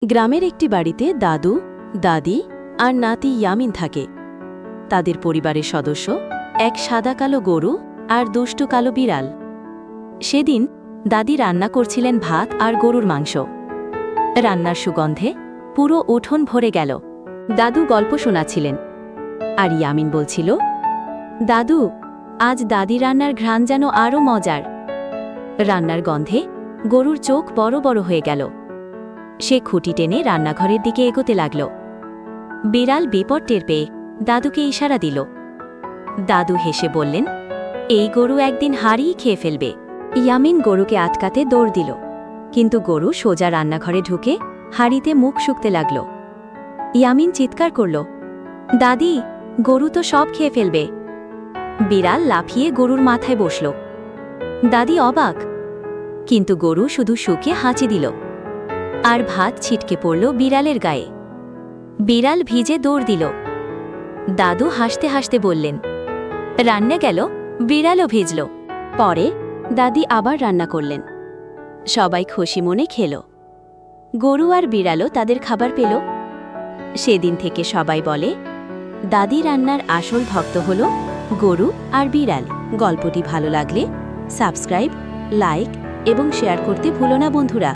গ্রামের একটি বাড়িতে দাদু, দাদি আর নাতি ইয়ামিন থাকে। তাদের পরিবারের সদস্য এক সাদা কালো গরু আর দুষ্টু কালো বিড়াল। সেদিন দাদি রান্না করছিলেন ভাত আর গরুর মাংস। রান্নার সুগন্ধে পুরো উঠোন ভরে গেল। দাদু গল্প শোনাচ্ছিলেন আর ইয়ামিন বলছিল, দাদু, আজ দাদি রান্নার ঘ্রাণ যেন আরও মজার। রান্নার গন্ধে গরুর চোখ বড় বড় হয়ে গেল। সে খুঁটি টেনে রান্নাঘরের দিকে এগোতে লাগল। বিড়াল বিপদ টের পেয়ে দাদুকে ইশারা দিল। দাদু হেসে বললেন, এই গরু একদিন হাড়িই খেয়ে ফেলবে। ইয়ামিন গরুকে আটকাতে দৌড় দিল, কিন্তু গরু সোজা রান্নাঘরে ঢুকে হাড়িতে মুখ শুকতে লাগল। ইয়ামিন চিৎকার করল, দাদি, গরু তো সব খেয়ে ফেলবে। বিড়াল লাফিয়ে গরুর মাথায় বসল। দাদি অবাক, কিন্তু গরু শুধু শুকে হাঁচি দিল আর ভাত ছিটকে পড়ল বিড়ালের গায়ে। বিড়াল ভিজে দৌড় দিল। দাদু হাসতে হাসতে বললেন, রান্না গেল, বিড়ালও ভিজল। পরে দাদি আবার রান্না করলেন। সবাই খুশি মনে খেল। গরু আর বিড়ালও তাদের খাবার পেল। সেদিন থেকে সবাই বলে, দাদি রান্নার আসল ভক্ত হল গরু আর বিড়াল। গল্পটি ভালো লাগলে সাবস্ক্রাইব, লাইক এবং শেয়ার করতে ভুলো না বন্ধুরা।